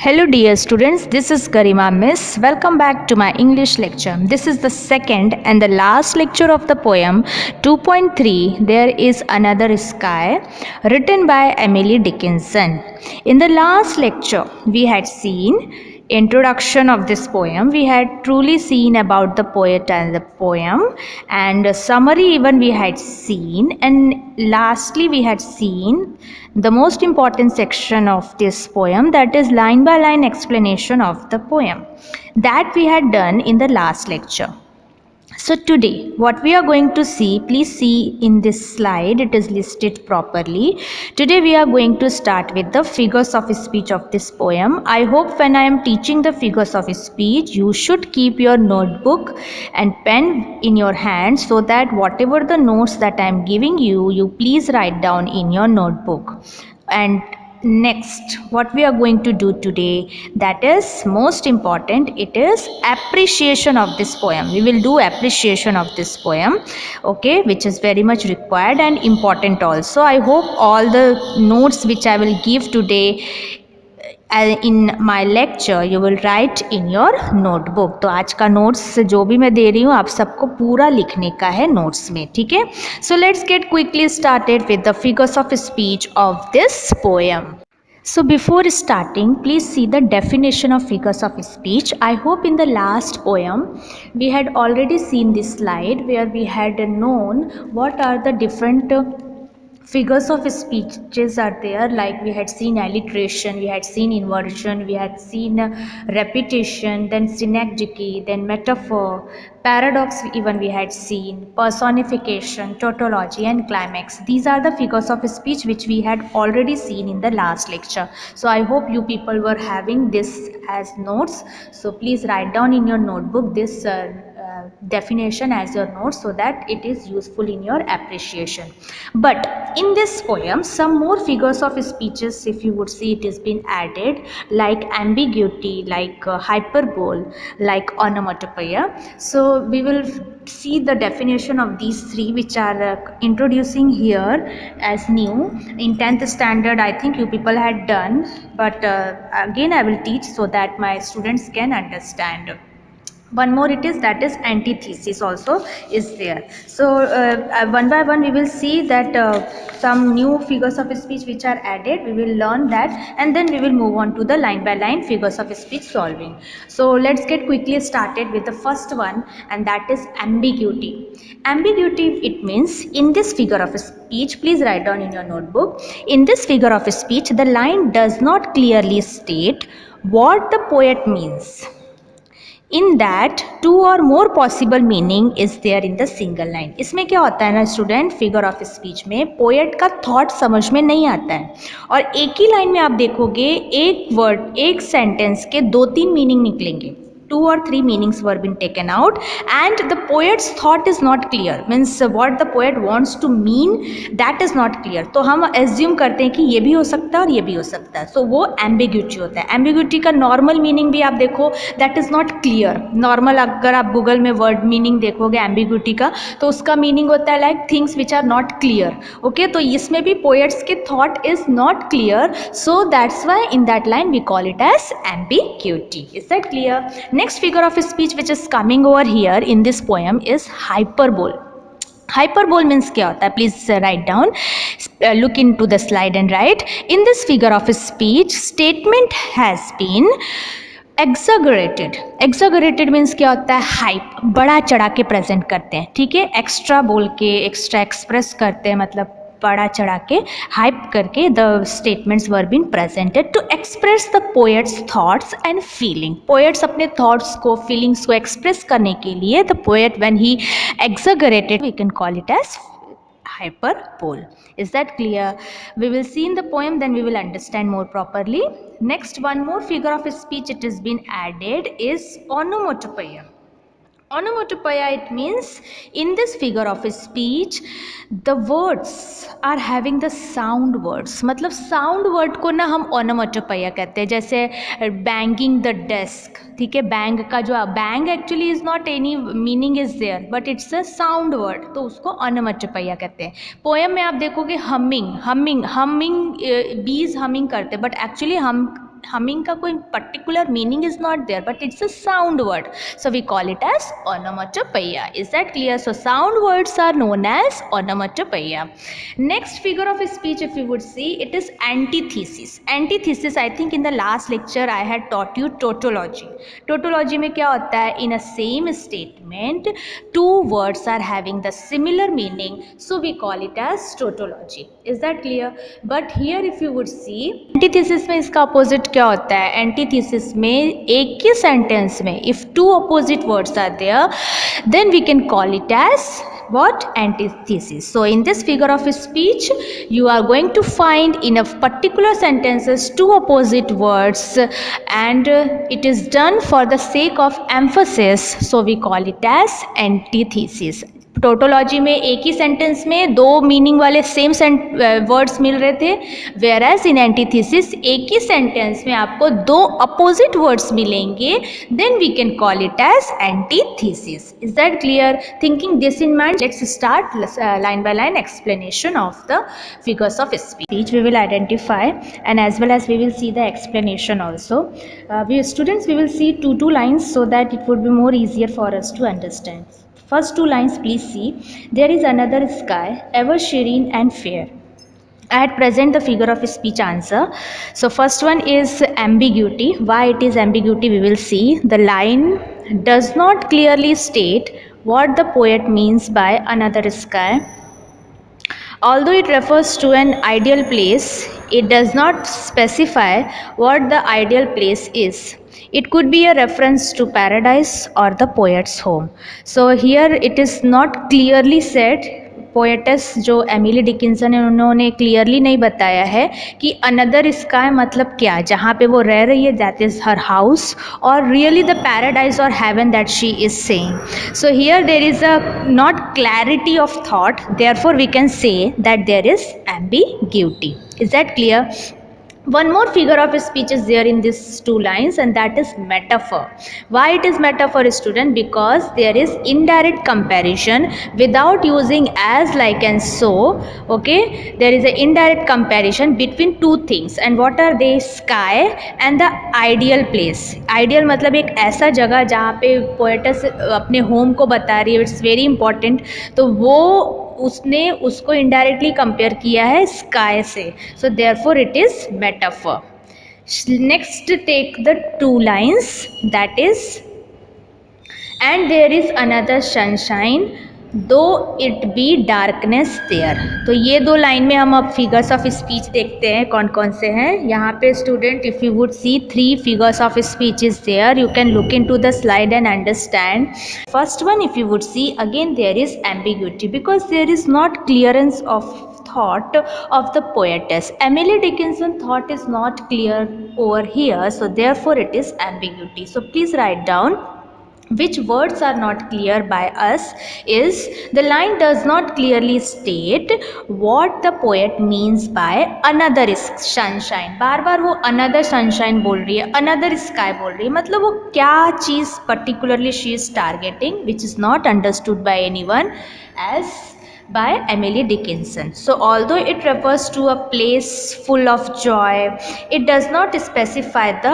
Hello dear students, this is Garima Miss. Welcome back to my English lecture. This is the second and the last lecture of the poem 2.3 There is Another Sky, written by Emily Dickinson. In the last lecture we had seen introduction of this poem. We had truly seen about the poet and the poem, and a summary even we had seen, and lastly we had seen the most important section of this poem, that is line by line explanation of the poem, that we had done in the last lecture. So today what we are going to see, please see in this slide, it is listed properly. Today we are going to start with the figures of speech of this poem. I hope when I am teaching the figures of speech, you should keep your notebook and pen in your hand, so that whatever the notes that I am giving you, you please write down in your notebook. And next, what we are going to do today, that is most important, it is appreciation of this poem. We will do appreciation of this poem, okay, which is very much required and important also. I hope all the notes which I will give today in my lecture you will write in your notebook. तो आज का notes जो भी मैं दे रही हूँ आप सबको पूरा लिखने का है नोट्स में, ठीक है. So let's get quickly started with the figures of speech of this poem. So before starting, please see the definition of figures of speech. I hope in the last poem we had already seen this slide where we had known what are the different figures of speeches are there. Like we had seen alliteration, we had seen inversion, we had seen repetition, then synecdoche, then metaphor, paradox, even we had seen personification, tautology, and climax. These are the figures of speech which we had already seen in the last lecture. So I hope you people were having this as notes. So please write down in your notebook this definition as your notes, so that it is useful in your appreciation. But in this poem some more figures of speeches, if you would see, it has been added, like ambiguity, like hyperbole, like onomatopoeia. So we will see the definition of these three which are introducing here as new in 10th standard. I think you people had done, but again I will teach so that my students can understand. One more it is, that is antithesis also is there. So one by one we will see that some new figures of speech which are added, we will learn that, and then we will move on to the line by line figures of speech solving. So let's get quickly started with the first one, and that is ambiguity. Ambiguity, it means in this figure of speech, please write down in your notebook, in this figure of speech the line does not clearly state what the poet means. In that two or more possible meaning is there in the single line. इसमें क्या होता है ना student, figure of speech में poet का thought समझ में नहीं आता है, और एक ही लाइन में आप देखोगे एक वर्ड एक सेंटेंस के दो तीन मीनिंग निकलेंगे. Two or three meanings were been taken out, and the poet's thought is not clear, means what the poet wants to mean, that is not clear. तो हम assume करते हैं कि ये भी हो सकता है और ये भी हो सकता है, so वो ambiguity होता है. ambiguity का normal meaning भी आप देखो, that is not clear. normal अगर आप गूगल में word meaning देखोगे ambiguity का, तो उसका meaning होता है like things which are not clear. okay, तो इसमें भी poets के thought is not clear, so that's why in that line we call it as ambiguity. Is that clear? Next figure of speech which is coming over here in this poem is hyperbole. Hyperbole means क्या होता है, please write down, look into the slide and write. In this figure of speech statement has been exaggerated. exaggerated means क्या होता है, hype, बड़ा चढ़ा के present करते हैं, ठीक है, एक्स्ट्रा बोल के एक्स्ट्रा एक्सप्रेस करते हैं, मतलब बड़ा चढ़ा के हाइप करके the statements were been presented to express the poets thoughts and feeling. Poets अपने थॉट्स को फीलिंग्स को एक्सप्रेस करने के लिए the poet when he exaggerated we can call it as hyperbole. Is that clear? We will see in the poem, then we will understand more properly. Next, one more figure of speech it has been added is onomatopoeia. Onomatopoeia, it means in this figure of speech the words are having the sound words. मतलब sound word को ना हम onomatopoeia कहते हैं. जैसे banging the desk, ठीक है, bang का जो bang actually is not any meaning is there, but it's a sound word, तो उसको onomatopoeia कहते हैं. poem में आप देखोगे humming bees humming करते हैं, but actually हम humming का कोई particular meaning is not there, but it's a sound word, so we call it as onomatopoeia. Is that clear? So sound words are known as onomatopoeia. Next figure of speech, if you would see, it is antithesis. Antithesis, I think in the last lecture I had taught you tautology. Tautology में क्या होता है? In a same statement two words are having the similar meaning, so we call it as tautology. Is that clear? But here if you would see, antithesis में इसका opposite क्या होता है? Antithesis में एक ही सेंटेंस में if two opposite words are there, then we can call it as what? Antithesis. So in this figure of speech you are going to find in a particular sentences two opposite words, and it is done for the sake of emphasis, so we call it as antithesis. Tautology में एक ही sentence में दो meaning वाले same words मिल रहे थे, where as in antithesis एक ही sentence में आपको दो अपोजिट वर्ड्स मिलेंगे, then we can call it as antithesis. Is that clear? Thinking this in mind, let's start line by line explanation of the figures of speech. We will identify and as well as we will see the explanation also. We will see two lines so that it would be more easier for us to understand. First two lines, please see. There is another sky, ever serene and fair. I had present the figure of speech answer. So first one is ambiguity. Why it is ambiguity we will see. The line does not clearly state what the poet means by another sky. Although it refers to an ideal place, it does not specify what the ideal place is. It could be a reference to paradise or the poet's home. So here it is not clearly said. Poetess जो Emily Dickinson है उन्होंने clearly नहीं बताया है कि another sky मतलब क्या, जहाँ पे वो रह रही है दैट इज़ हर हाउस, और रियली द पैराडाइज और heaven that she is saying. So here there is a not clarity of thought, therefore we can say that there is ambiguity. Is that clear? One more figure of speech is there in these two lines, and that is metaphor. Why it is metaphor, student? Because there is indirect comparison without using as, like and so. Okay, there is an indirect comparison between two things, and what are they? Sky and the ideal place. Ideal मतलब एक ऐसा जगह जहाँ पे poets अपने home को बता रही है, इट्स वेरी इंपॉर्टेंट. तो वो उसने उसको इनडायरेक्टली कंपेयर किया है स्काई से, so therefore it is metaphor. Next take the two lines, that is and there is another sunshine though it be darkness there. तो ये दो लाइन में हम अब फिगर्स ऑफ स्पीच देखते हैं कौन कौन से हैं. यहाँ पे student if you would see three figures of speech is there, you can look into the slide and understand. First one if you would see, again there is ambiguity because there is not clearance of thought of the poetess. Emily Dickinson thought is not clear over here, so therefore it is ambiguity. So please write down which words are not clear by us. Is the line does not clearly state what the poet means by another sunshine. बार बार वो another sunshine बोल रही है, another sky बोल रही है, मतलब वो क्या चीज़ particularly she is targeting, which is not understood by anyone as by Emily Dickinson. So although it refers to a place full of joy, it does not specify the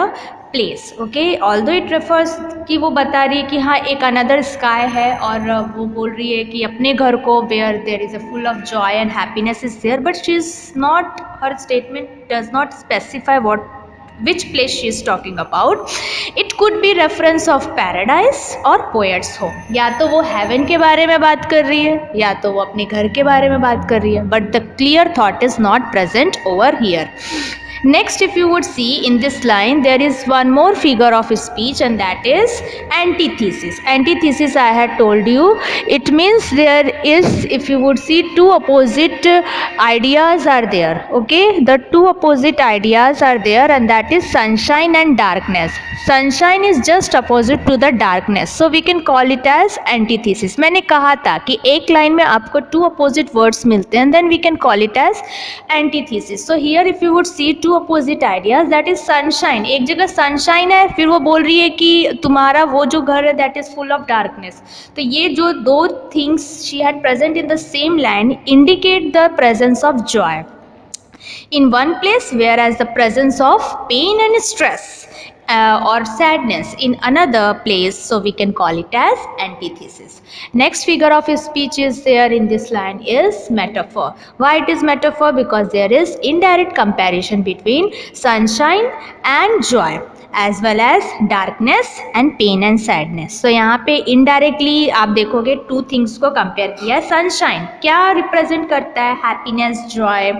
place. Okay, although it refers कि वो बता रही है कि हाँ एक another sky है, और वो बोल रही है कि अपने घर को where there is a full of joy and happiness is there, but she is not, her statement does not specify what which place she is talking about. It could be reference of paradise or poet's home. या तो वो heaven के बारे में बात कर रही है या तो वो अपने घर के बारे में बात कर रही है, but the clear thought is not present over here. Next, if you would see in this line, there is one more figure of speech, and that is antithesis. Antithesis, I had told you, it means there is, if you would see, two opposite ideas are there. Okay, the two opposite ideas are there, and that is sunshine and darkness. Sunshine is just opposite to the darkness, so we can call it as antithesis. मैंने कहा था कि एक line में आपको two opposite words मिलते हैं, then we can call it as antithesis. So here if you would see two opposite ideas, that is sunshine. एक जगह sunshine है, फिर वो बोल रही है कि तुम्हारा वो जो घर है that is full of darkness. तो ये जो दो things she had present in the same line indicate the presence of joy. in one place, whereas the presence of pain and stress or sadness in another place, so we can call it as antithesis. Next figure of speech is there in this line is metaphor. Why it is metaphor? Because there is indirect comparison between sunshine and joy, as well as darkness and pain and sadness. So यहाँ पे indirectly आप देखोगे two things को compare किया है. Sunshine क्या represent करता है? Happiness, joy,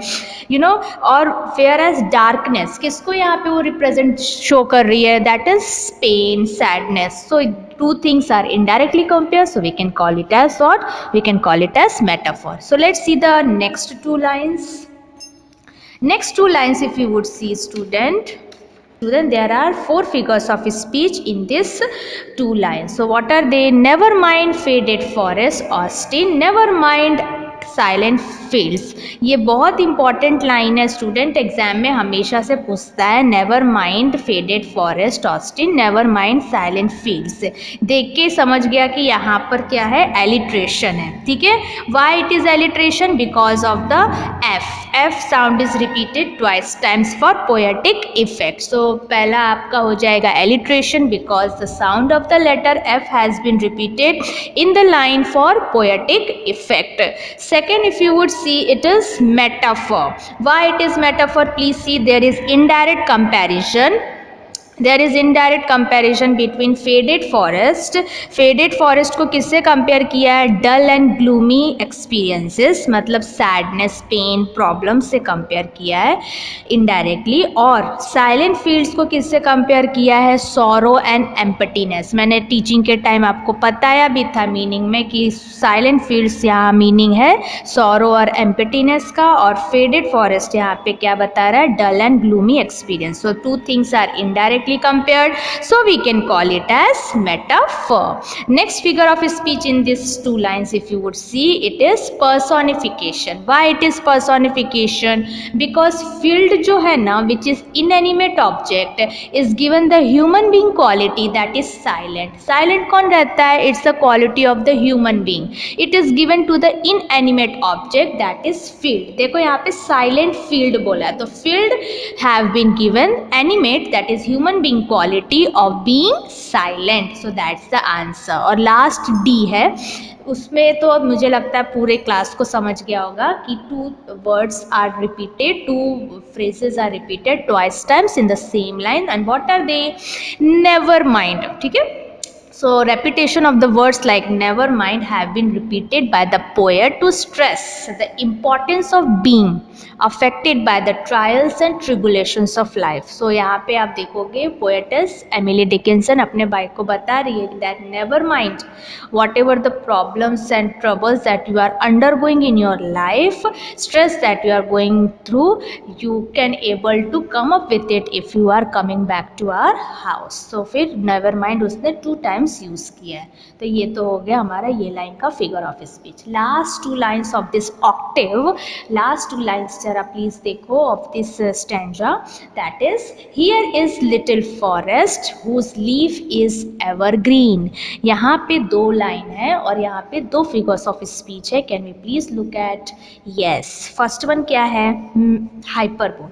you know. और फेयर एज डार्कनेस किसको यहाँ पे वो रिप्रेजेंट शो कर रही है? That is pain, sadness. So two things are indirectly compared, so we can call it as what? We can call it as metaphor. So let's see the next two lines. Next two lines, if you would see, student, there are four figures of speech in this two lines. So what are they? Never mind faded forest, Austin. Never mind silent fields. ये बहुत important line है student, exam में हमेशा से पूछता है. Never mind faded forest, Austin. Never mind silent fields. देख के समझ गया कि यहाँ पर क्या है? एलिट्रेशन है. ठीक है. Why it is alliteration? Because of the F sound is repeated twice times for poetic effect. So पहला आपका हो जाएगा alliteration because the sound of the letter F has been repeated in the line for poetic effect. Second, if you would see, it is metaphor. Why it is metaphor? Please see, there is indirect comparison. There is indirect comparison between faded forest. Faded forest को किससे compare किया है? Dull and gloomy experiences, मतलब sadness, pain, problem से compare किया है indirectly. और silent fields को किससे कंपेयर किया है? Sorrow and emptiness. मैंने टीचिंग के टाइम आपको बताया भी था मीनिंग में कि साइलेंट फील्ड्स यहाँ मीनिंग है सॉरो और एम्पटीनेस का, और फेडेड फॉरेस्ट यहाँ पे क्या बता रहा है? Dull and gloomy experience. So two things are indirect compared, so we can call it as metaphor. Next figure of speech in these two lines, if you would see, it is personification. Why it is personification? Because field जो है ना, which is inanimate object, is given the human being quality, that is silent. Silent कौन रहता है? It's the quality of the human being. It is given to the inanimate object, that is field. देखो यहाँ पे silent field बोला है, तो field have been given animate, that is human being quality of being silent. So that's the answer. और last D है, उसमें तो अब मुझे लगता है पूरे क्लास को समझ गया होगा कि two words are repeated, two phrases are repeated twice times in the same line. And what are they? Never mind. ठीक है. So repetition of the words like never mind have been repeated by the poet to stress the importance of being affected by the trials and tribulations of life. So यहाँ पे आप देखोगे poetess Emily Dickinson अपने भाई को बता रही है that never mind whatever the problems and troubles that you are undergoing in your life, stress that you are going through, you can able to come up with it if you are coming back to our house. So फिर never mind उसने 2 times use किया है. तो ये तो हो गया हमारा ये लाइन का figure of speech. Last two lines of this octave, last two lines जरा प्लीज देखो of this stanza, that is here is little forest whose leaf is evergreen. यहाँ पे 2 लाइन है और यहाँ पे 2 फिगर्स ऑफ स्पीच है. Can we please look at? Yes, first one क्या है? हाइपरबोल.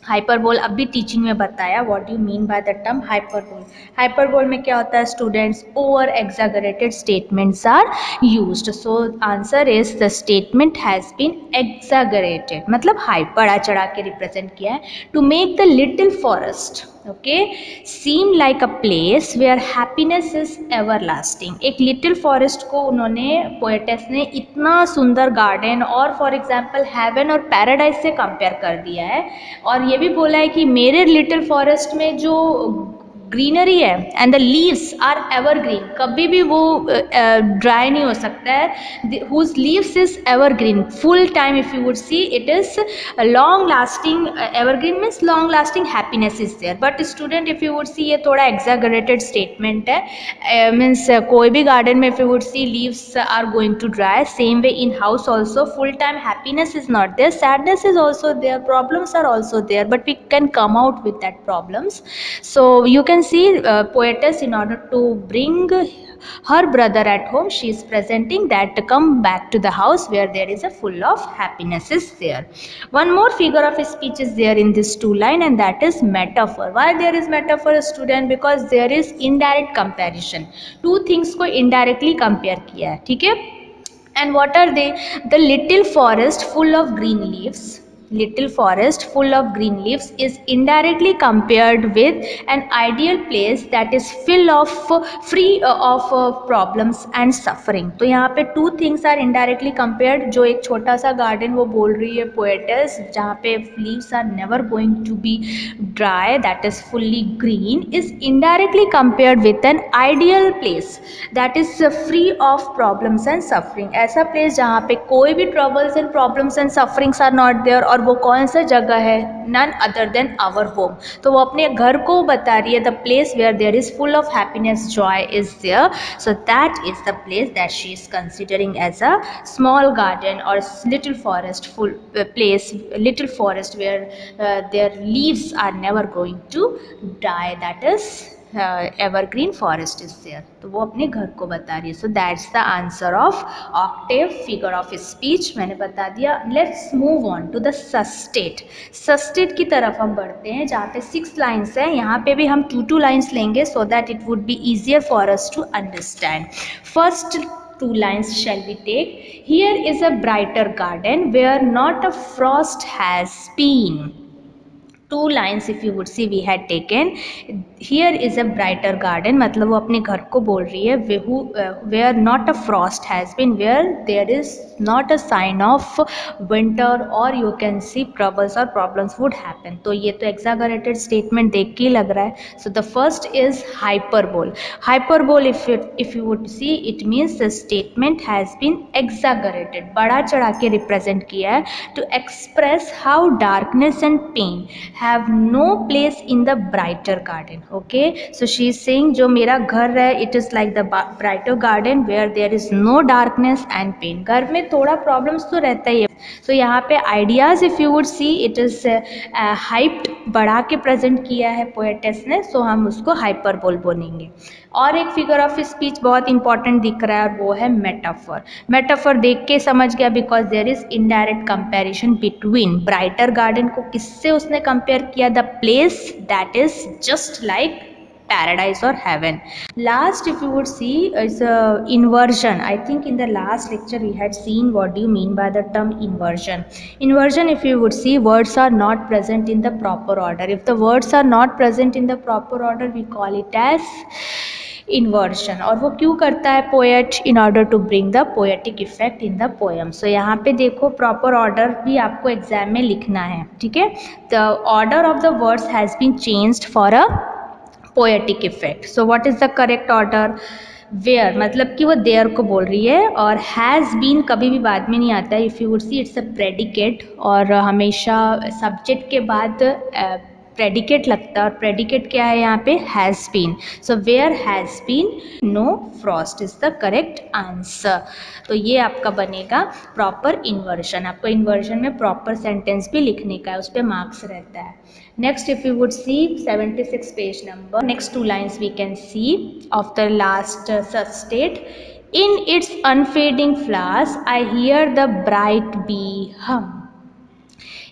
हाइपरबोल अब भी टीचिंग में बताया what you mean by the term hyperbole. Hyperbole में क्या होता है students? Over exaggerated statements are used. So answer is the statement has been exaggerated, मतलब हाइपर चढ़ा के रिप्रेजेंट किया है. To make the little forest okay seem like a place where happiness is everlasting. एक लिटिल फॉरेस्ट को उन्होंने, poetess ने, इतना सुंदर गार्डन और फॉर एग्जांपल हेवन और पैराडाइज से कंपेयर कर दिया है. और ये भी बोला है कि मेरे लिटिल फॉरेस्ट में जो ग्रीनरी है and the leaves are evergreen, कभी भी वो ड्राई नहीं हो सकता है. Whose leaves is evergreen full time. If you would see it is long lasting. Evergreen means long lasting happiness is there. But student if you would see ये थोड़ा exaggerated statement है. मीन्स कोई भी garden में if you would see leaves are going to dry. Same way in house also full time happiness is not there, sadness is also there, problems are also there, but we can come out with that problems. So you can see poetess, in order to bring her brother at home, she is presenting that come back to the house where there is a full of happiness is there. One more figure of speech is there in this two line, and that is metaphor. Why there is metaphor, student? Because there is indirect comparison, two things को indirectly compare किया है, ठीक है. And what are they? The little forest full of green leaves, little forest full of green leaves is indirectly compared with an ideal place that is full of free of problems and suffering. तो यहाँ पे two things are indirectly compared. जो एक छोटा सा garden वो बोल रही है poetess, जहाँ पे leaves are never going to be dry, that is fully green, is indirectly compared with an ideal place that is free of problems and suffering. ऐसा place जहाँ पे कोई भी troubles and problems and sufferings are not there. और वो कौन सा जगह है? None other than our home. तो वो अपने घर को बता रही है, the place where there is full of happiness, joy is there. So that is the place that she is considering as a small garden or little forest full place, little forest where their leaves are never going to die, that is evergreen forest is there. तो वो अपने घर को बता रही है. So that's the answer of octave figure of speech. मैंने बता दिया. Let's move on to the sestet. Sestet की तरफ हम बढ़ते हैं जहाँ पे 6 लाइन्स हैं. यहाँ पे भी हम 2 लाइन्स लेंगे so that it would be easier for us to understand. First 2 lines shall we take. Here is a brighter garden where not a frost has been. 2 lines if you would see we had taken. Here is a brighter garden, मतलब वो अपने घर को बोल रही है where not a frost has been, where there is not a sign of winter or you can see troubles or problems would happen. तो ये तो exaggerated statement देख के ही लग रहा है. So the first is hyperbole. Hyperbole if you would see it means the statement has been exaggerated, बढ़ा चढ़ा के represent किया है to express how darkness and pain have no place in the brighter garden. Okay, so she is saying जो मेरा घर है it is like the brighter garden where there is no darkness and pain. घर में थोड़ा problems तो रहता ही है. So यहाँ पे ideas if you would see it is hyped, बढ़ा के present किया है poetess ने, so हम उसको hyperbole बोलेंगे. और एक फिगर ऑफ स्पीच बहुत इंपॉर्टेंट दिख रहा है और वो है मेटाफर. मेटाफर देख के समझ गया because there is indirect comparison between. Brighter garden को किससे उसने कंपेयर किया? The place that is just like paradise or heaven. Last if you would see is inversion. I think in the last lecture we had seen what do you mean by the term inversion. Inversion if you would see words are not present in the proper order. If the words are not present in the proper order we call it as inversion. और वो क्यों करता है poet? In order to bring the poetic effect in the poem. So यहाँ पे देखो proper order भी आपको एग्जाम में लिखना है, ठीक है. The order of the words has been changed for a poetic effect. So what is the correct order? Where मतलब कि वो देयर को बोल रही है, और हैज़ बीन कभी भी बाद में नहीं आता है. If you would see it's a predicate, और हमेशा सब्जेक्ट के बाद प्रेडिकेट लगता है, और प्रेडिकेट क्या है यहाँ पे? Has been. So where has been no frost is the correct answer. तो ये आपका बनेगा प्रॉपर इन्वर्जन. आपको इन्वर्जन में प्रॉपर सेंटेंस भी लिखने का है, उस पर मार्क्स रहता है. Next if you would see 76 page number, next 2 lines we can see of the last state. In its unfading flowers I hear the bright bee hum.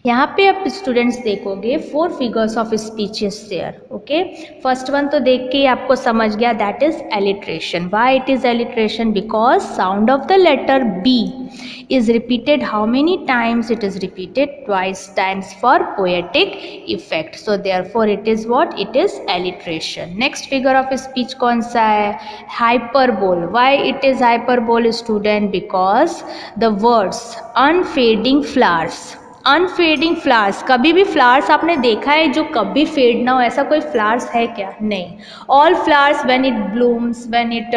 यहाँ पे आप स्टूडेंट्स देखोगे 4 figures of speeches there. Okay, first one तो देख के आपको समझ गया that is alliteration. Why it is alliteration? Because sound of the letter B is repeated how many times? It is repeated twice, stands for poetic effect. So therefore it is what? It is alliteration. Next figure of speech कौन सा है? Hyperbole. Why it is hyperbole student? Because the words unfading flowers. Unfading flowers, कभी भी flowers आपने देखा है जो कभी फेड ना हो? ऐसा कोई फ्लावर्स है क्या? नहीं. All flowers when it blooms, when it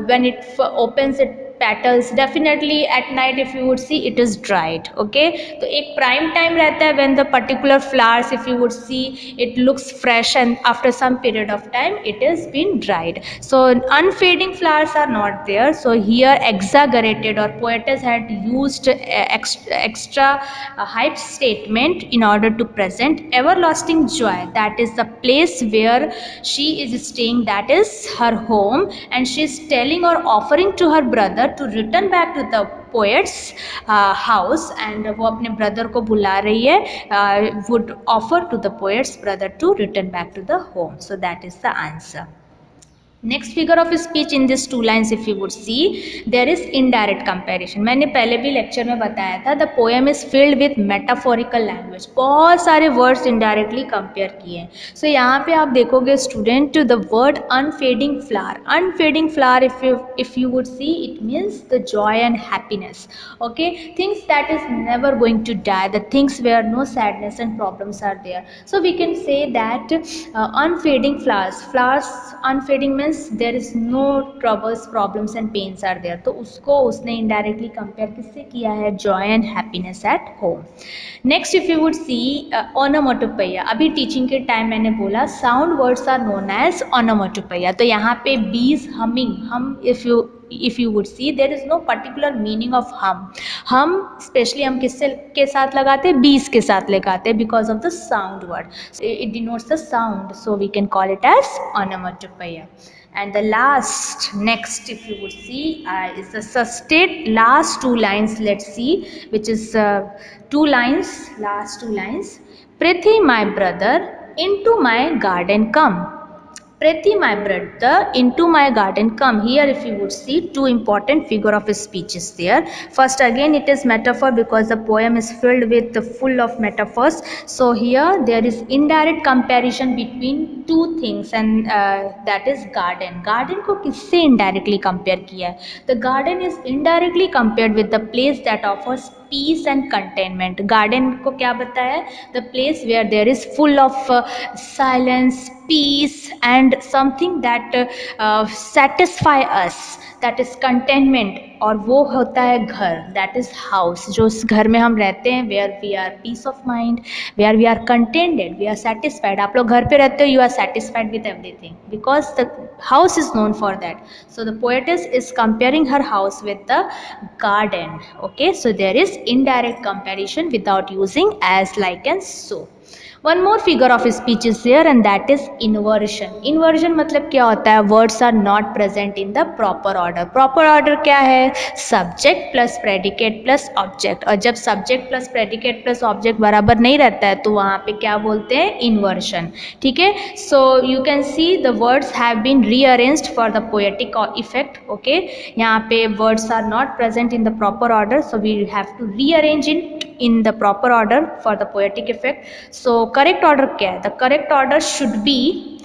when it opens it petals. Definitely at night if you would see it is dried. Okay, तो एक prime time रहता है when the particular flowers, if you would see, it looks fresh, and after some period of time it is been dried. So unfading flowers are not there. So here exaggerated or poetess had used extra hype statement in order to present everlasting joy. That is the place where she is staying, that is her home, and she is telling or offering to her brother to return back to the poet's house, and वो अपने brother को बुला रही है, would offer to the poet's brother to return back to the home. So that is the answer. Next figure of speech in this two lines if you would see there is indirect comparison. मैंने पहले भी lecture में बताया था the poem is filled with metaphorical language. बहुत सारे words indirectly compare किए हैं. सो यहाँ पे आप देखोगे student the word unfading flower. Unfading flower if you would see, it means the joy and happiness. Okay, things that is never going to die, the things where no sadness and problems are there. So we can say that unfading flowers unfading means there is no troubles, problems and pains are there. तो उसको उसने indirectly compare किससे किया है? joy and happiness at home. next if you would see onomatopoeia. अभी teaching के time मैंने बोला sound words are known as onomatopoeia. तो यहाँ पे bees humming, hum if you would see there is no particular meaning of hum especially हम किससे के साथ लगाते हैं? bees के साथ लगाते हैं because of the sound word. So it denotes the sound, so we can call it as onomatopoeia. And the last next if you would see is the sustain last two lines. Let's see which is last two lines. Prithi my brother into my garden come. Prithi my brother into my garden come. Here if you would see two important figure of speech is there. First again it is metaphor because the poem is filled with full of metaphors. So here there is indirect comparison between two things, and that is garden. Garden को किससे indirectly compare किया है? The garden is indirectly compared with the place that offers peace and contentment. Garden को क्या बताया? The place where there is full of silence, peace and something that satisfy us, that is contentment. और वो होता है घर, that is house. जो उस घर में हम रहते हैं, where we are peace of mind, where we are contented, we are satisfied. आप लोग घर पे रहते हो, you are satisfied with everything because the house is known for that. So the poetess is comparing her house with the garden. Okay, so there is indirect comparison without using as, like and so. One more figure of speech is there, and that is inversion. Inversion मतलब क्या होता है? Words are not present in the proper order. Proper order क्या है? Subject plus predicate plus object. और जब subject plus predicate plus object बराबर नहीं रहता है तो वहाँ पे क्या बोलते हैं? Inversion. ठीक है? So you can see the words have been rearranged for the poetic effect. Okay? यहाँ पे words are not present in the proper order, so we have to rearrange it in the proper order for the poetic effect. So correct order क्या है? The correct order should be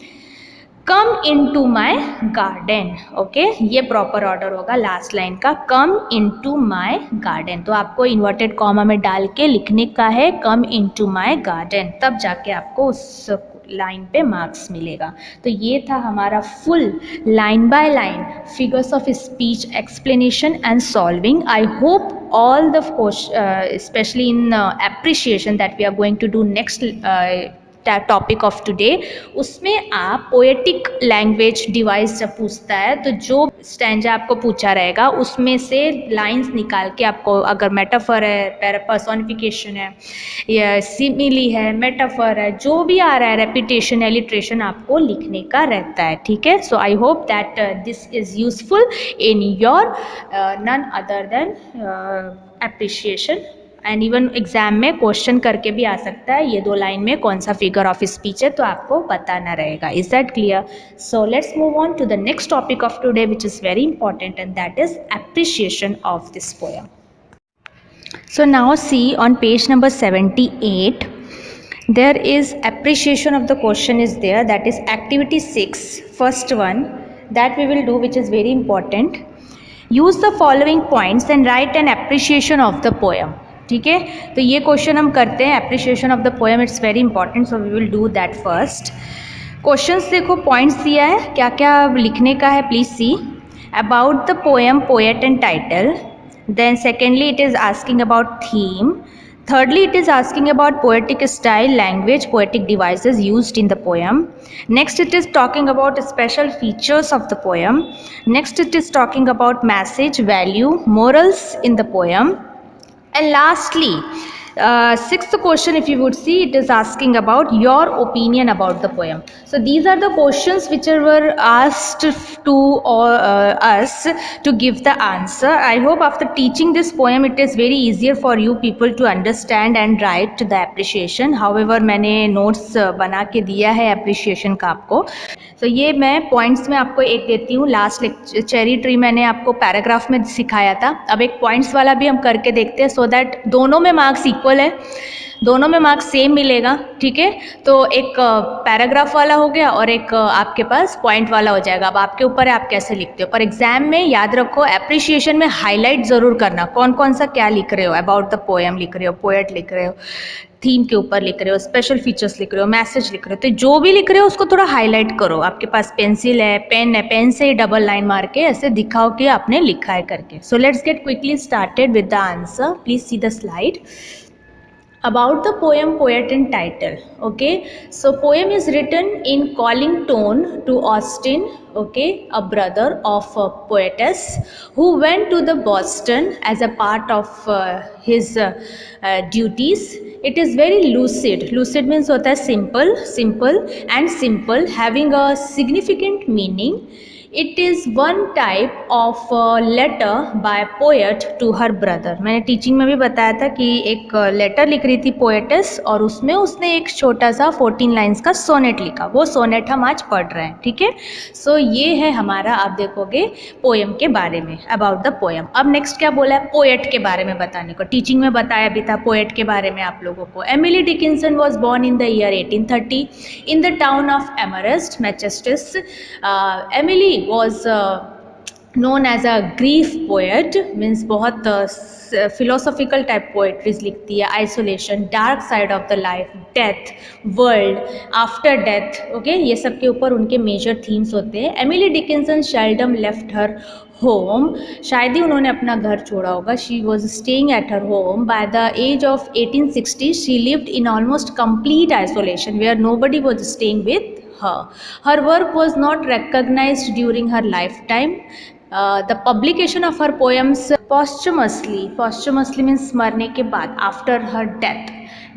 come into my garden. Okay, ये proper order होगा last line का, come into my garden. तो आपको inverted comma में डाल के लिखने का है come into my garden, तब जाके आपको उस लाइन पे मार्क्स मिलेगा. तो ये था हमारा full line by line figures of speech explanation and solving. I hope all the especially in appreciation that we are going to do next topic of today, उसमें आप पोएटिक लैंग्वेज डिवाइस जब पूछता है तो जो स्टैंजा आपको पूछा रहेगा उसमें से लाइंस निकाल के आपको, अगर मेटाफर है, पर्सोनिफिकेशन है या सिमिली है, मेटाफर है, जो भी आ रहा है, रेपिटेशन, एलिट्रेशन, आपको लिखने का रहता है. ठीक है. So I hope that this is useful in your none other than appreciation. And even exam में क्वेश्चन करके भी आ सकता है ये दो लाइन में कौन सा फिगर ऑफ स्पीच है, तो आपको बताना रहेगा. Is that clear? So let's move on to the next topic of today which is very important, and that is appreciation of this poem. So now see on page number 78 there is appreciation of the question is there, that is activity 6, first one that we will do, which is very important. Use the following points and write an appreciation of the poem. ठीक है. तो ये question हम करते हैं appreciation of the poem. It's very important, so we will do that first. Questions देखो, points दिया है, क्या क्या लिखने का है, please see. about the poem, poet and title. Then secondly, it is asking about theme. Thirdly, it is asking about poetic style, language, poetic devices used in the poem. Next, it is talking about special features of the poem. Next, it is talking about message, value, morals in the poem. And lastly, sixth question, if you would see, it is asking about your opinion about the poem. So these are the questions which were asked to us to give the answer. I hope after teaching this poem, it is very easier for you people to understand and write the appreciation. However, मैंने notes बना के दिया है appreciation का आपको. तो ये मैं पॉइंट्स में आपको एक देती हूँ. लास्ट चेरी ट्री मैंने आपको पैराग्राफ में सिखाया था. अब एक पॉइंट्स वाला भी हम करके देखते हैं सो दैट दोनों में मार्क्स इक्वल है, दोनों में मार्क्स सेम मिलेगा. ठीक है, तो एक पैराग्राफ वाला हो गया और एक आपके पास पॉइंट वाला हो जाएगा. अब आपके ऊपर है आप कैसे लिखते हो. पर एग्जाम में याद रखो एप्रिशिएशन में हाईलाइट ज़रूर करना, कौन कौन सा क्या लिख रहे हो. अबाउट द पोएम लिख रहे हो, पोएट लिख रहे हो, थीम के ऊपर लिख रहे हो, स्पेशल फीचर्स लिख रहे हो, मैसेज लिख रहे हो, तो जो भी लिख रहे हो उसको थोड़ा हाईलाइट करो. आपके पास पेंसिल है, पेन है, पेन से ही डबल लाइन मार के ऐसे दिखाओ कि आपने लिखा है करके. So let's get quickly started with the answer. Please see the slide. About the poem, poet and title. Okay, so poem is written in calling tone to Austin, okay, a brother of a poetess who went to the Boston as a part of his duties. It is very lucid. Lucid means hota hai simple and simple, having a significant meaning. It is one type of letter by poet to her brother. मैंने teaching में भी बताया था कि एक letter लिख रही थी पोएटेस और उसमें उसने एक छोटा सा 14 लाइंस का सोनेट लिखा. वो सोनेट हम आज पढ़ रहे हैं. ठीक है, सो ये है हमारा, आप देखोगे पोएम के बारे में, अबाउट द पोएम. अब नेक्स्ट क्या बोला है, पोएट के बारे में बताने को. टीचिंग में बताया भी था पोएट के बारे में आप लोगों को. Emily Dickinson was born in the year 1830 in the town of Amherst, Massachusetts. Emily was known as a grief poet, means बहुत philosophical type poetries लिखती है. isolation, dark side of the life, death, world, after death. okay, ये सब के ऊपर उनके major themes होते हैं. Emily Dickinson seldom left her home. शायद ही उन्होंने अपना घर छोड़ा होगा. She was staying at her home. By the age of 1860 she lived in almost complete isolation where nobody was staying with her. Her work was not recognized during her lifetime. The publication of her poems posthumously means मरने के बाद, after her death,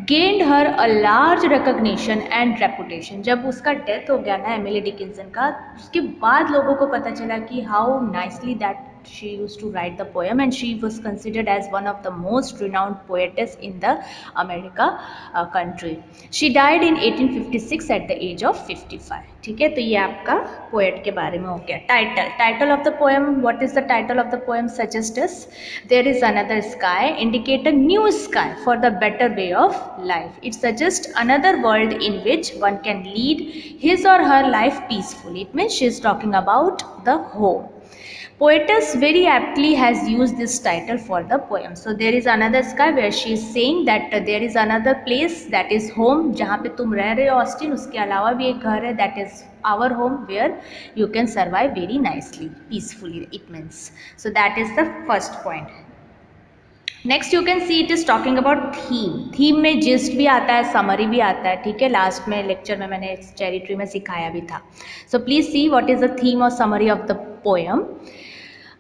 gained her a large recognition and reputation. जब उसका death हो गया ना Emily Dickinson का, उसके बाद लोगों को पता चला कि how nicely that she used to write the poem and she was considered as one of the most renowned poetess in the America country. She died in 1856 at the age of 55. ठीक है, तो ये आपका poet के बारे में हो गया. Title of the poem. What is the title of the poem? Suggest us. There is another sky, indicate a new sky for the better way of life. It suggests another world in which one can lead his or her life peacefully. It means she is talking about the home. Poetess very aptly has used this title for the poem. So there is another sky where she is saying that there is another place that is home, जहाँ पे तुम रह रहे हो Austin, उसके अलावा भी एक घर है, that is our home where you can survive very nicely, peacefully, it means. So that is the first point. Next you can see it is talking about theme. Theme में जिस्ट भी आता है, समरी भी आता है. ठीक है, last में लेक्चर में मैंने चेरी ट्री में सिखाया भी था. So please see what is the theme और summary of the poem.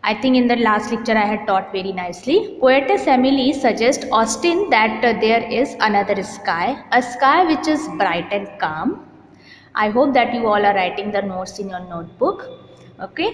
I think in the last lecture I had taught very nicely. Poetess Emily suggests Austin that there is another sky, a sky which is bright and calm. I hope that you all are writing the notes in your notebook. Okay,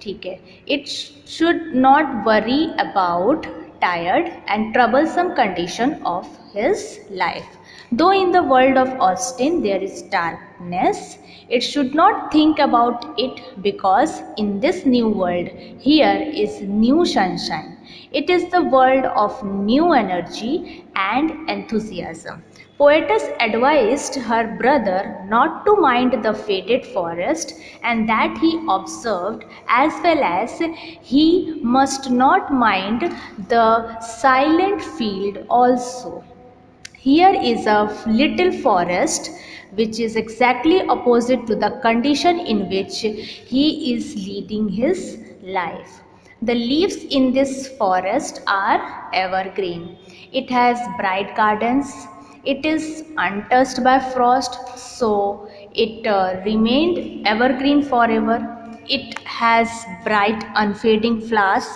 ठीक है. It should not worry about tired and troublesome condition of his life. Though in the world of Austin there is darkness, it should not think about it because in this new world here is new sunshine. It is the world of new energy and enthusiasm. Poetess advised her brother not to mind the faded forest and that he observed, as well as he must not mind the silent field also. Here is a little forest which is exactly opposite to the condition in which he is leading his life. The leaves in this forest are evergreen. It has bright gardens. It is untouched by frost, so it remained evergreen forever. It has bright, unfading flowers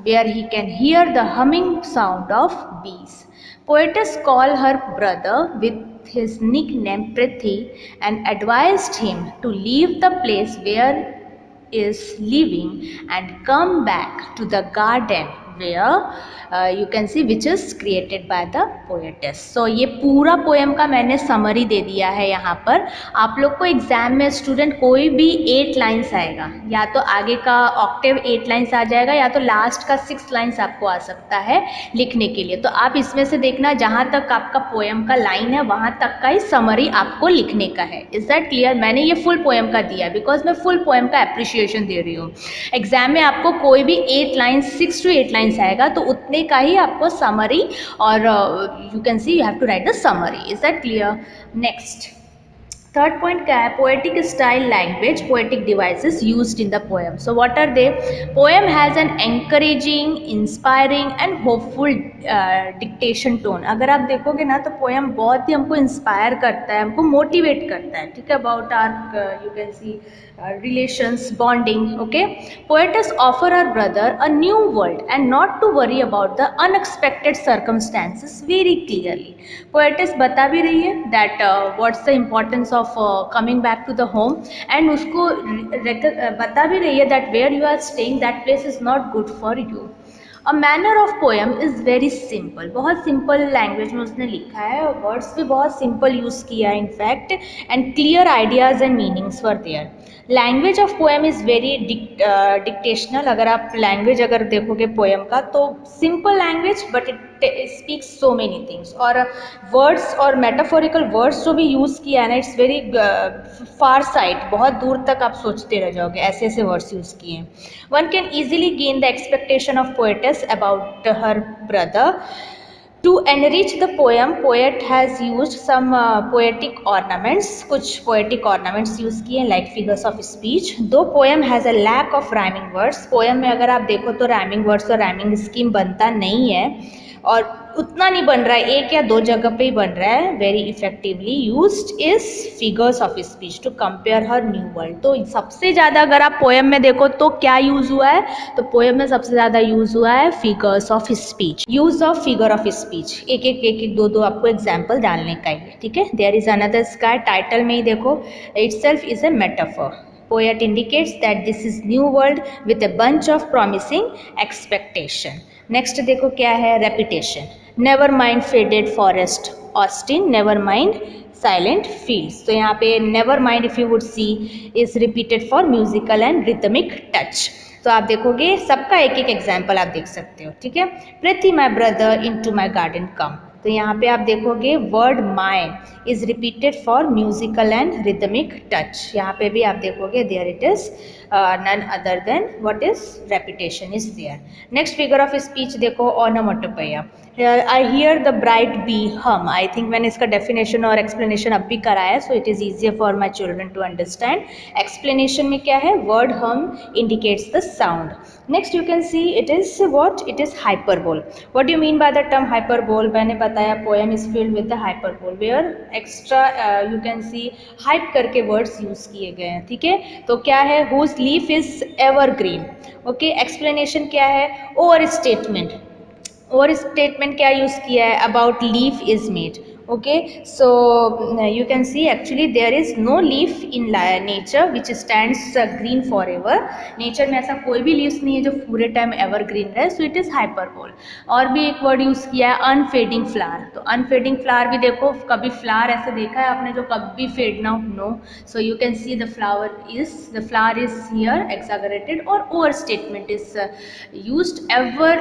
where he can hear the humming sound of bees. Poetess called her brother with his nickname Prithi and advised him to leave the place where is living and come back to the garden where you can see which is created by the poetess. So ये पूरा poem का मैंने summary दे दिया है यहाँ पर. आप लोग को एग्जाम में स्टूडेंट कोई भी 8 लाइन्स आएगा, या तो आगे का ऑक्टेव 8 लाइन्स आ जाएगा या तो लास्ट का 6 लाइन्स आपको आ सकता है लिखने के लिए. तो आप इसमें से देखना जहाँ तक आपका पोएम का लाइन है वहाँ तक का ही समरी आपको लिखने का है. Is that clear? मैंने ये फुल पोएम का दिया बिकॉज मैं फुल पोएम का एप्रिशिएशन दे रही हूँ. एग्जाम में आपको कोई भी 8 लाइन्स 6 to 8 लाइन्स आएगा तो उतने का ही आपको समरी और you can see you have to write the summary. Is that clear? Next third point क्या है? Poetic style language poetic devices used in the poem. So what are they? Poem has an encouraging, inspiring and hopeful dictation tone. अगर आप देखोगे ना तो poem बहुत ही हमको inspire करता है, हमको मोटिवेट करता है. ठीक है, about are you can see relations, bonding. Okay, poetess offer her brother a new world and not to worry about the unexpected circumstances very clearly. Poetess बता भी रही है that what's the importance of coming back to the home, and उसको बता भी रही है that where you are staying that place is not good for you. A manner of poem is very simple. बहुत सिंपल लैंग्वेज में उसने लिखा है और वर्ड्स भी बहुत सिंपल यूज़ किया है in fact, and clear ideas and meanings for there. Language of poem is very dictational. अगर आप लैंग्वेज अगर देखोगे पोएम का तो simple language but it speaks so many things. और वर्ड्स और मेटाफोरिकल वर्ड्स जो भी यूज़ किया है ना इट्स वेरी फार साइड, बहुत दूर तक आप सोचते रह जाओगे, ऐसे ऐसे वर्ड्स यूज़ किए हैं. One can easily gain the expectation of poetess about her brother. To enrich the poem, poet has used some poetic ornaments. कुछ poetic ornaments use किए like figures of speech. Though poem has a lack of rhyming words, poem में अगर आप देखो तो rhyming words और rhyming scheme बनता नहीं है और उतना नहीं बन रहा है, एक या दो जगह पे ही बन रहा है. Very effectively used is figures of speech to compare her new world. तो सबसे ज़्यादा अगर आप पोएम में देखो तो क्या यूज़ हुआ है, तो पोएम में सबसे ज़्यादा यूज़ हुआ है figures of speech. Use of figure of speech एक एक दो आपको एग्जाम्पल डालने का ही. ठीक है, there is another sky. Title में ही देखो, itself is a metaphor. Poet indicates that this is new world with a bunch of promising expectation. Next देखो क्या है, repetition. Never mind faded forest Austin, never mind silent fields. तो यहाँ पे never mind if you would C is repeated for musical and rhythmic touch. तो आप देखोगे सबका एक एक एग्जाम्पल आप देख सकते हो. ठीक है, pretty my brother into my garden come. तो यहाँ पे आप देखोगे word my is repeated for musical and rhythmic touch. यहाँ पे भी आप देखोगे there it is none other than what is repetition is there. Next figure of speech देखो, onomatopoeia. I hear the bright bee hum. I think मैंने इसका definition और explanation अब भी कराया है, so it is easier for my children to understand. Explanation में क्या है, word hum indicates the sound. Next you can see it is what, it is hyperbole. What do you mean by the term hyperbole? मैंने बताया poem is filled with the hyperbole where extra you can see hype करके words use किए गए हैं. ठीक है, तो क्या है, whose leaf is evergreen. Okay, explanation क्या है, ओवर स्टेटमेंट. ओवर स्टेटमेंट क्या यूज़ किया है, about leaf is made. okay, so you can see actually there is no leaf in nature which stands green forever. Nature में ऐसा कोई भी leaves नहीं है जो पूरे टाइम एवरग्रीन रहे, सो इट इज़ हाइपरबोल. और भी एक वर्ड यूज़ किया है, अनफेडिंग फ्लावर. तो अनफेडिंग फ्लावर भी देखो, कभी फ्लावर ऐसे देखा है आपने जो कभी फेड ना हो? No. So you can see the flower is here exaggerated, और over statement is used.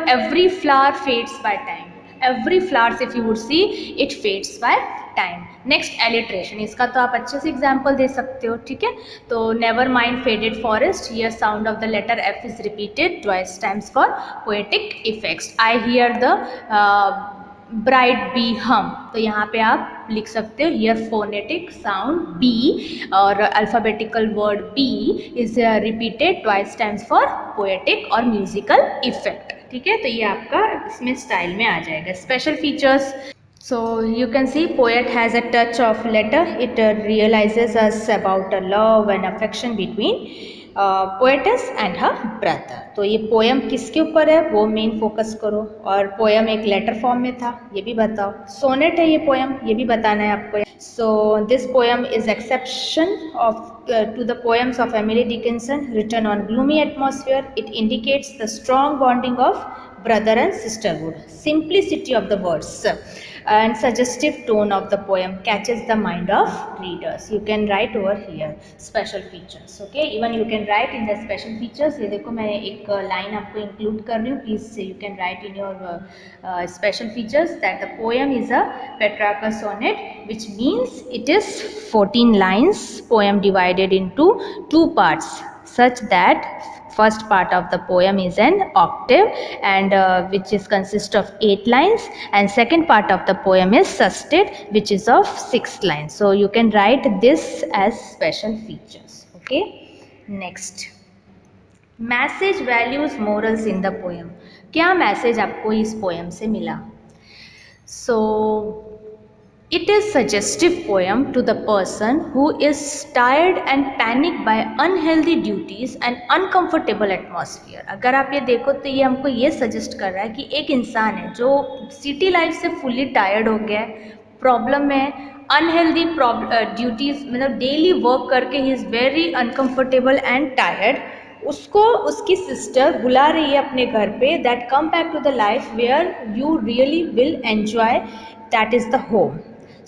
every flower fades by time. Every flowers if you would see it fades by time. Next alliteration, इसका तो आप अच्छे से example दे सकते हो. ठीक है, तो never mind faded forest, here sound of the letter F is repeated twice times for poetic effects. I hear the bright bee hum, तो यहाँ पे आप लिख सकते हो हियर फोनेटिक साउंड बी और alphabetical word B is repeated twice times for poetic और musical effect. ठीक है, तो ये आपका इसमें स्टाइल में आ जाएगा। Special features, so you can see poet has a touch of letter. It realizes us about a love and affection between poetess and her brother. तो ये पोएम किसके ऊपर है वो मेन फोकस करो, और पोएम एक लेटर फॉर्म में था ये भी बताओ। सोनेट है ये पोएम, ये भी बताना है आपको। So this poem is exception of to the poems of Emily Dickinson written on gloomy atmosphere. It indicates the strong bonding of brother and sisterhood. Simplicity of the words and suggestive tone of the poem catches the mind of readers. You can write over here special features. Okay, even you can write in the special features. ये देखो मैं एक line आपको include कर रही हूँ. Please you can write in your special features that the poem is a Petrarca sonnet, which means it is 14 lines poem divided into 2 parts, such that first part of the poem is an octave and which is consist of 8 lines, and second part of the poem is sestet which is of 6 lines. So you can write this as special features. Okay, next, message values morals in the poem. क्या message आपको इस poem से मिला? सो it is suggestive poem to the person who is tired and panicked by unhealthy duties and uncomfortable atmosphere. अगर आप ये देखो तो ये हमको ये सजेस्ट कर रहा है कि एक इंसान है जो सिटी लाइफ से फुल्ली टायर्ड हो गया है, प्रॉब्लम में अनहेल्दी ड्यूटीज मतलब डेली वर्क करके ही is very uncomfortable and tired, उसको उसकी सिस्टर बुला रही है अपने घर पे, that come back to the life where you really will enjoy, that is the home.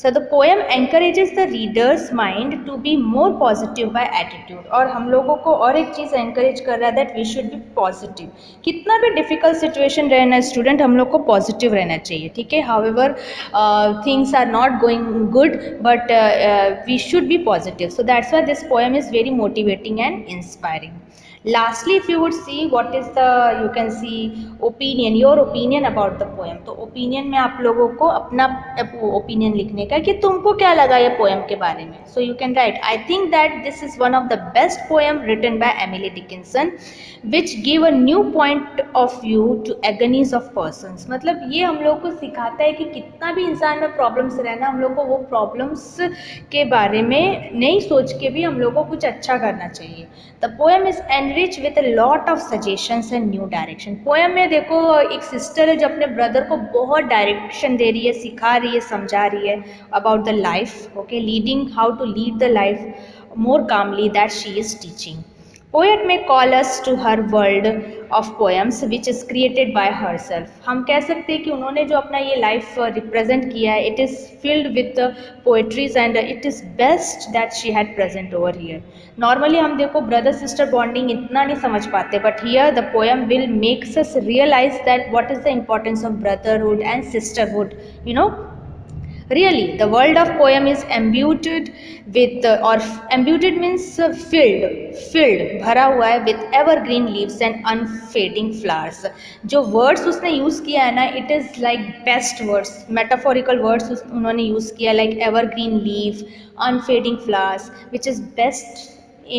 So the poem encourages the reader's mind to be more positive by attitude. और हम लोगों को और एक चीज़ encourage कर रहा है that we should be positive. कितना भी difficult situation रहना student, हम लोग को positive रहना चाहिए. ठीक है, however things are not going good, but we should be positive. So that's why this poem is very motivating and inspiring. Lastly, if you would see what is the, you can see opinion, your opinion about the poem. तो opinion में आप लोगों को अपना opinion लिखने का कि तुमको क्या लगा ये poem के बारे में. So you can write, I think that this is one of the best poem written by Emily Dickinson, which give a new point of view to agonies of persons. मतलब ये हम लोग को सिखाता है कि कितना भी इंसान में प्रॉब्लम्स रहना, हम लोग को वो प्रॉब्लम्स के बारे में नहीं सोच के भी हम लोग को कुछ अच्छा करना चाहिए. The poem is enriched with a lot of suggestions and new direction. Poem में देखो एक सिस्टर है जो अपने ब्रदर को बहुत डायरेक्शन दे रही है, सिखा रही है, समझा रही है about the life. Okay, leading how to lead the life more calmly that she is teaching. Poet may call us to her world of poems which is created by herself. हम कह सकते हैं कि उन्होंने जो अपना ये लाइफ रिप्रेजेंट किया है, it is filled with poetries and it is best that she had present over here. Normally हम देखो brother sister bonding इतना नहीं समझ पाते, but here the poem will makes us realize that what is the importance of brotherhood and sisterhood. You know, really the world of poem is imbued with or imbued means filled भरा हुआ है with evergreen leaves and unfading flowers. जो words उसने use किया है ना, it is like best words, metaphorical words उन्होंने use किया, like evergreen leaf, unfading flowers, which is best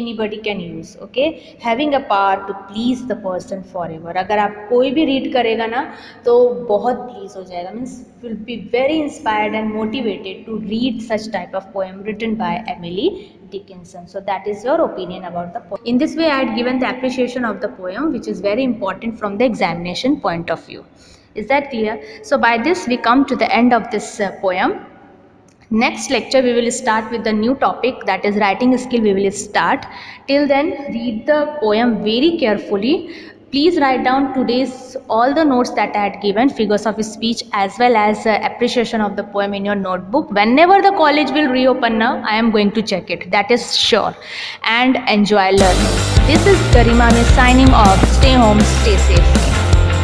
anybody can use. Okay, having a power to please the person forever. अगर आप कोई भी रीड करेगा ना तो बहुत प्लीज हो जाएगा, means will be very inspired and motivated to read such type of poem written by Emily Dickinson. So that is your opinion about the poem. In this way I had given the appreciation of the poem, which is very important from the examination point of view. Is that clear? So by this we come to the end of this poem. Next lecture we will start with the new topic, that is writing skill we will start. Till then read the poem very carefully. Please write down today's all the notes that I had given, figures of speech as well as appreciation of the poem in your notebook. Whenever the college will reopen now, I am going to check it, that is sure. And enjoy learning. This is Garima Miss signing off. Stay home, stay safe.